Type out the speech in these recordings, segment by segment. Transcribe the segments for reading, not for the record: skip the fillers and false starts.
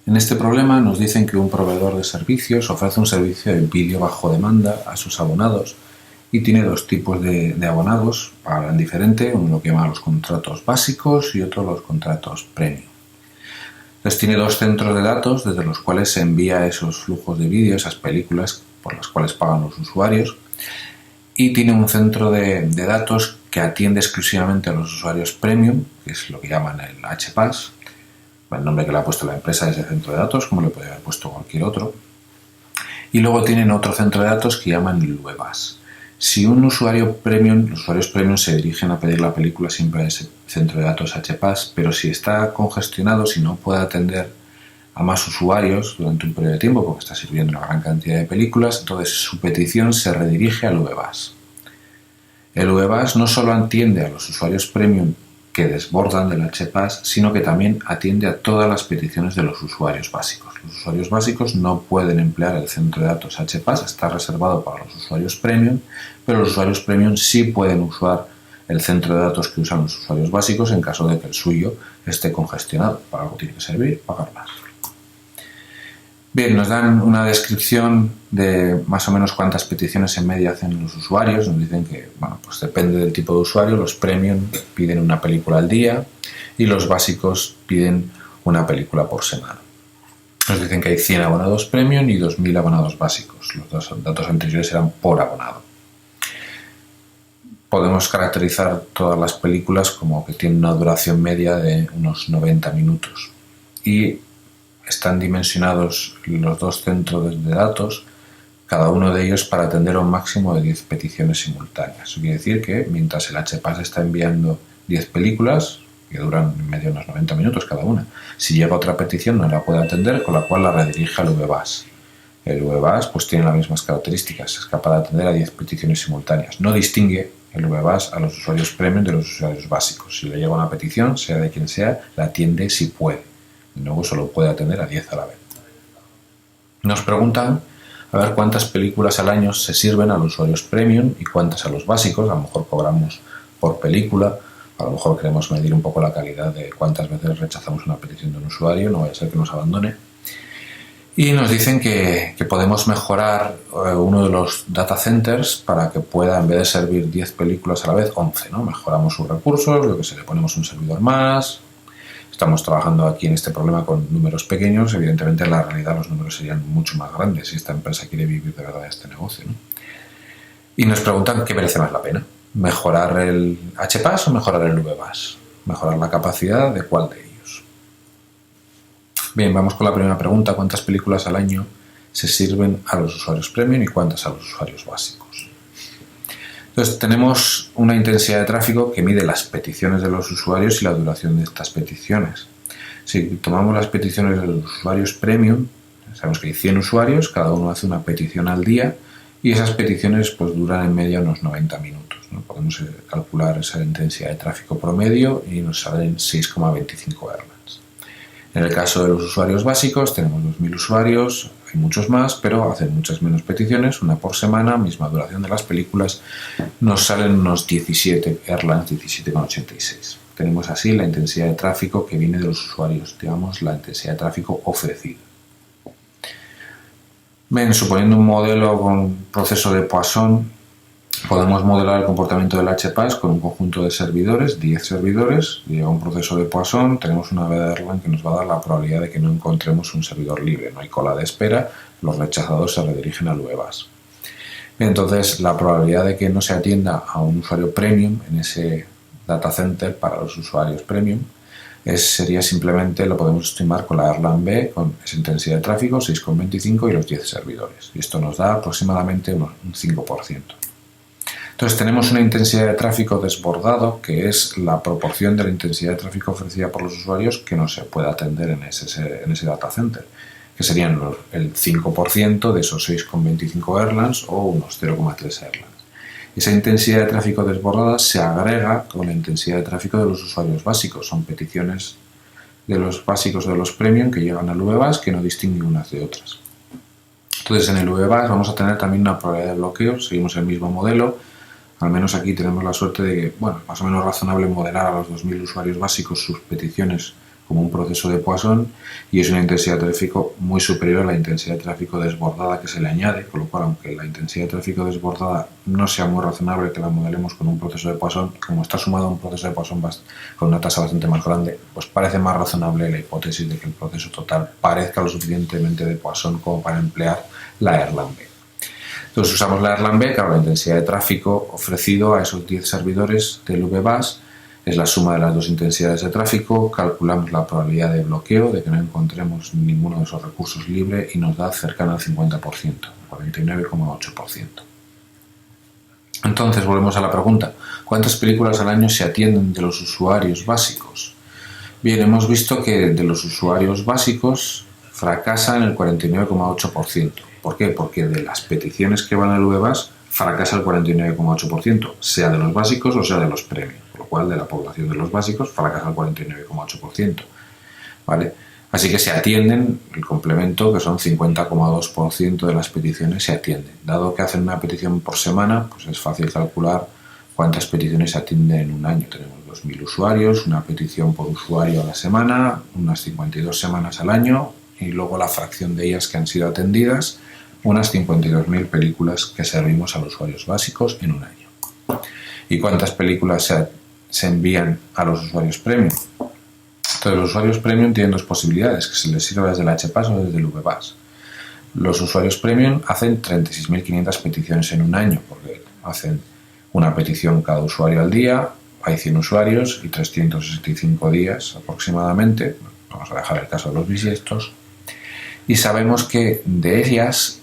En este problema nos dicen que un proveedor de servicios ofrece un servicio de vídeo bajo demanda a sus abonados y tiene dos tipos de abonados, pagan diferente, uno lo que llaman los contratos básicos y otro los contratos premium. Entonces tiene dos centros de datos desde los cuales se envía esos flujos de vídeo, esas películas por las cuales pagan los usuarios, y tiene un centro de datos que atiende exclusivamente a los usuarios premium, que es lo que llaman el HPAS. El nombre que le ha puesto la empresa es el centro de datos, como le podría haber puesto cualquier otro. Y luego tienen otro centro de datos que llaman el VBAS. Si un usuario premium, los usuarios premium se dirigen a pedir la película siempre a ese centro de datos HPAS, pero si está congestionado, si no puede atender a más usuarios durante un periodo de tiempo porque está sirviendo una gran cantidad de películas, entonces su petición se redirige al VBAS. El VBAS no solo atiende a los usuarios premium que desbordan del HPAS, sino que también atiende a todas las peticiones de los usuarios básicos. Los usuarios básicos no pueden emplear el centro de datos HPAS, está reservado para los usuarios premium, pero los usuarios premium sí pueden usar el centro de datos que usan los usuarios básicos en caso de que el suyo esté congestionado. Para algo tiene que servir, pagar más. Bien, nos dan una descripción de más o menos cuántas peticiones en media hacen los usuarios. Nos dicen que, bueno, pues depende del tipo de usuario. Los premium piden una película al día y los básicos piden una película por semana. Nos dicen que hay 100 abonados premium y 2.000 abonados básicos. Los dos datos anteriores eran por abonado. Podemos caracterizar todas las películas como que tienen una duración media de unos 90 minutos. Y están dimensionados los dos centros de datos, cada uno de ellos para atender a un máximo de 10 peticiones simultáneas. Eso quiere decir que mientras el HPAS está enviando 10 películas, que duran en medio unos 90 minutos cada una, si llega otra petición no la puede atender, con la cual la redirige al VBAS. El VBAS pues tiene las mismas características, es capaz de atender a 10 peticiones simultáneas. No distingue el VBAS a los usuarios premium de los usuarios básicos. Si le llega una petición, sea de quien sea, la atiende si puede. Y luego solo puede atender a 10 a la vez. Nos preguntan a ver cuántas películas al año se sirven a los usuarios premium y cuántas a los básicos. A lo mejor cobramos por película, a lo mejor queremos medir un poco la calidad de cuántas veces rechazamos una petición de un usuario, no vaya a ser que nos abandone. Y nos dicen que podemos mejorar uno de los data centers para que pueda, en vez de servir 10 películas a la vez, 11, ¿no? Mejoramos sus recursos, lo que se le ponemos un servidor más. Estamos trabajando aquí en este problema con números pequeños. Evidentemente, en la realidad los números serían mucho más grandes si esta empresa quiere vivir de verdad este negocio, ¿no? Y nos preguntan qué merece más la pena. ¿Mejorar el HPAS o mejorar el VBAS? ¿Mejorar la capacidad de cuál de ellos? Bien, vamos con la primera pregunta. ¿Cuántas películas al año se sirven a los usuarios premium y cuántas a los usuarios básicos? Entonces tenemos una intensidad de tráfico que mide las peticiones de los usuarios y la duración de estas peticiones. Si tomamos las peticiones de los usuarios premium, sabemos que hay 100 usuarios, cada uno hace una petición al día y esas peticiones pues duran en media unos 90 minutos, ¿no? Podemos calcular esa intensidad de tráfico promedio y nos salen 6,25 Erlans. En el caso de los usuarios básicos tenemos 2.000 usuarios, hay muchos más, pero hacen muchas menos peticiones, una por semana, misma duración de las películas, nos salen unos 17 Erlans, 17,86. Tenemos así la intensidad de tráfico que viene de los usuarios, digamos la intensidad de tráfico ofrecida. Bien, suponiendo un modelo con proceso de Poisson, podemos modelar el comportamiento del HPAS con un conjunto de servidores, 10 servidores, llega un proceso de Poisson, tenemos una veda de Erlang que nos va a dar la probabilidad de que no encontremos un servidor libre, no hay cola de espera, los rechazados se redirigen al VBAS. Entonces, la probabilidad de que no se atienda a un usuario premium en ese data center para los usuarios premium sería simplemente, lo podemos estimar con la Erlang B, con esa intensidad de tráfico, 6,25 y los 10 servidores. Y esto nos da aproximadamente un 5%. Entonces tenemos una intensidad de tráfico desbordado que es la proporción de la intensidad de tráfico ofrecida por los usuarios que no se puede atender en ese data center, que serían el 5% de esos 6,25 Erlans o unos 0,3 Erlans. Esa intensidad de tráfico desbordada se agrega con la intensidad de tráfico de los usuarios básicos. Son peticiones de los básicos o de los premium que llegan al VBAS que no distinguen unas de otras. Entonces en el VBAS vamos a tener también una probabilidad de bloqueo, seguimos el mismo modelo. Al menos aquí tenemos la suerte de que, bueno, más o menos razonable modelar a los 2.000 usuarios básicos sus peticiones como un proceso de Poisson, y es una intensidad de tráfico muy superior a la intensidad de tráfico desbordada que se le añade, con lo cual, aunque la intensidad de tráfico desbordada no sea muy razonable que la modelemos con un proceso de Poisson, como está sumado a un proceso de Poisson con una tasa bastante más grande, pues parece más razonable la hipótesis de que el proceso total parezca lo suficientemente de Poisson como para emplear la Erlang-B. Entonces usamos la Erlang-B, claro, la intensidad de tráfico ofrecido a esos 10 servidores del VBAS es la suma de las dos intensidades de tráfico, calculamos la probabilidad de bloqueo, de que no encontremos ninguno de esos recursos libre y nos da cercano al 50%, 49,8%. Entonces volvemos a la pregunta, ¿cuántas películas al año se atienden de los usuarios básicos? Bien, hemos visto que de los usuarios básicos fracasan el 49,8%. ¿Por qué? Porque de las peticiones que van al VBAS fracasa el 49,8%, sea de los básicos o sea de los premium, por lo cual de la población de los básicos fracasa el 49,8%, ¿vale? Así que se atienden el complemento, que son 50,2% de las peticiones se atienden. Dado que hacen una petición por semana, pues es fácil calcular cuántas peticiones se atienden en un año. Tenemos 2.000 usuarios, una petición por usuario a la semana, unas 52 semanas al año, y luego la fracción de ellas que han sido atendidas, unas 52.000 películas que servimos a los usuarios básicos en un año. ¿Y cuántas películas se envían a los usuarios premium? Entonces, los usuarios premium tienen dos posibilidades, que se les sirva desde el HPAS o desde el VBAS. Los usuarios premium hacen 36.500 peticiones en un año, porque hacen una petición cada usuario al día, hay 100 usuarios y 365 días aproximadamente, vamos a dejar el caso de los bisiestos, y sabemos que de ellas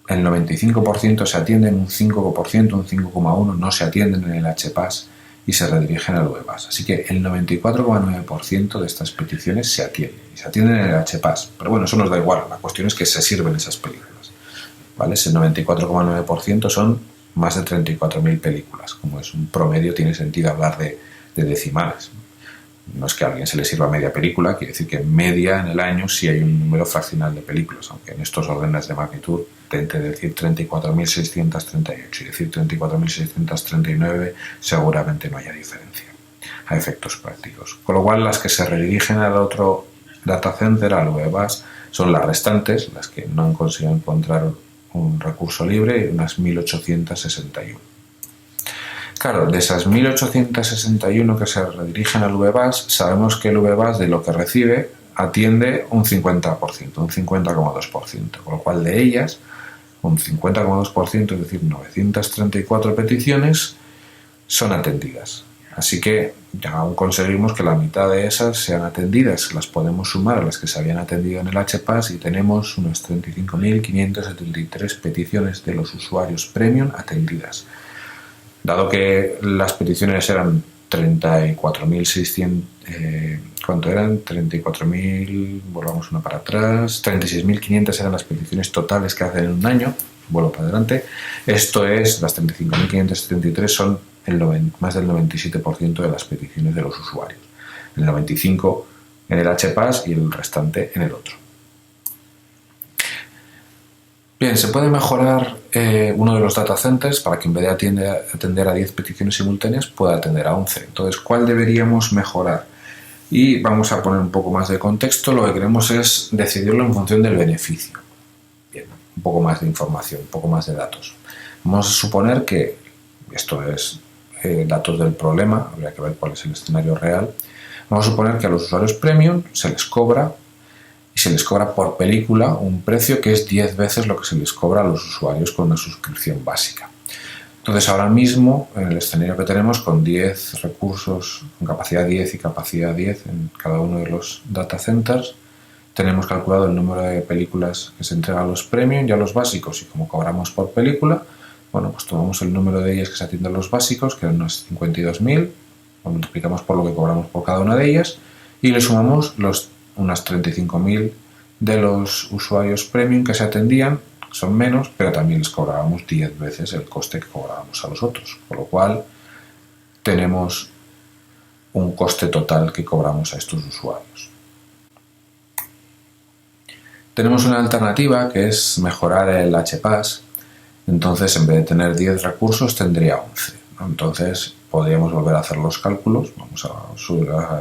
el 95% se atienden, un 5%, un 5,1% no se atienden en el HPAS y se redirigen al VBAS. Así que el 94,9% de estas peticiones se atienden, y se atienden en el HPAS. Pero bueno, eso nos da igual, la cuestión es que se sirven esas películas, ¿vale? Ese 94,9% son más de 34.000 películas. Como es un promedio, tiene sentido hablar de decimales. No es que a alguien se le sirva media película, quiere decir que en media en el año sí hay un número fraccional de películas, aunque en estos órdenes de magnitud tente decir 34.638 y decir 34.639 seguramente no haya diferencia a efectos prácticos. Con lo cual, las que se redirigen al otro data center, al VBAS, son las restantes, las que no han conseguido encontrar un recurso libre, unas 1.861. Claro, de esas 1.861 que se redirigen al VBAS, sabemos que el VBAS de lo que recibe atiende un 50%, un 50,2%, con lo cual de ellas, un 50,2%, es decir, 934 peticiones, son atendidas. Así que ya aún conseguimos que la mitad de esas sean atendidas, las podemos sumar a las que se habían atendido en el HPAS y tenemos unas 35.573 peticiones de los usuarios premium atendidas. Dado que las peticiones eran 34.600, ¿cuánto eran? 34.000, volvamos una para atrás, 36.500 eran las peticiones totales que hacen en un año, vuelvo para adelante, esto es, las 35.573 son más del 97% de las peticiones de los usuarios, el 95% en el HPAS y el restante en el otro. Bien, se puede mejorar uno de los data centers para que en vez de atender a 10 peticiones simultáneas pueda atender a 11. Entonces, ¿cuál deberíamos mejorar? Y vamos a poner un poco más de contexto. Lo que queremos es decidirlo en función del beneficio. Bien, un poco más de información, un poco más de datos. Vamos a suponer que, esto es datos del problema, habría que ver cuál es el escenario real. Vamos a suponer que a los usuarios premium se les cobra por película un precio que es 10 veces lo que se les cobra a los usuarios con una suscripción básica. Entonces, ahora mismo, en el escenario que tenemos, con 10 recursos, con capacidad 10 y capacidad 10 en cada uno de los data centers, tenemos calculado el número de películas que se entregan a los premium y a los básicos, y como cobramos por película, bueno, pues tomamos el número de ellas que se atienden a los básicos, que eran unas 52.000, lo multiplicamos por lo que cobramos por cada una de ellas, y le sumamos unas 35.000 de los usuarios premium que se atendían, son menos, pero también les cobrábamos 10 veces el coste que cobrábamos a los otros, con lo cual tenemos un coste total que cobramos a estos usuarios. Tenemos una alternativa que es mejorar el HPAS, entonces en vez de tener 10 recursos tendría 11, ¿no? Entonces podríamos volver a hacer los cálculos. Vamos a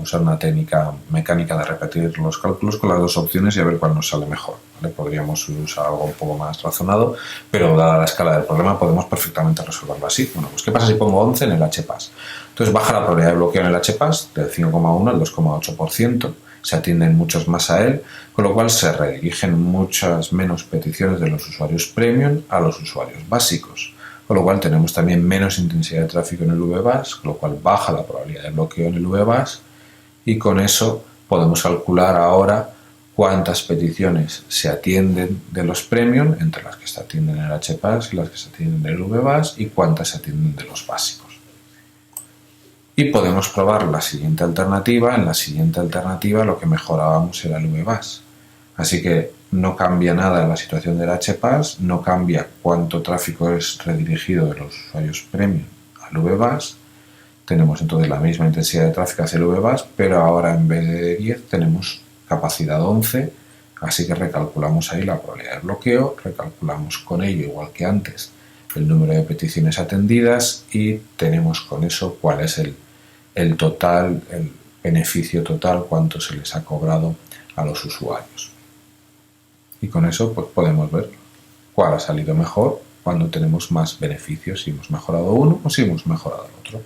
usar una técnica mecánica de repetir los cálculos con las dos opciones y a ver cuál nos sale mejor, ¿vale? Podríamos usar algo un poco más razonado, pero dada la escala del problema podemos perfectamente resolverlo así. Bueno, pues ¿qué pasa si pongo 11 en el HPAS? Entonces baja la probabilidad de bloqueo en el HPAS del 5,1 al 2,8%, se atienden muchos más a él, con lo cual se redirigen muchas menos peticiones de los usuarios premium a los usuarios básicos, con lo cual tenemos también menos intensidad de tráfico en el VBAS, con lo cual baja la probabilidad de bloqueo en el VBAS, y con eso podemos calcular ahora cuántas peticiones se atienden de los premium, entre las que se atienden en el HPAS y las que se atienden en el VBAS, y cuántas se atienden de los básicos. Y podemos probar la siguiente alternativa. En la siguiente alternativa lo que mejorábamos era el VBAS. Así que no cambia nada en la situación del HPAS, no cambia cuánto tráfico es redirigido de los usuarios premium al VBAS. Tenemos entonces la misma intensidad de tráfico hacia el VBAS, pero ahora en vez de 10 tenemos capacidad 11, así que recalculamos ahí la probabilidad de bloqueo, recalculamos con ello, igual que antes, el número de peticiones atendidas y tenemos con eso cuál es el total, el beneficio total, cuánto se les ha cobrado a los usuarios. Y con eso pues podemos ver cuál ha salido mejor cuando tenemos más beneficios, si hemos mejorado uno o si hemos mejorado el otro.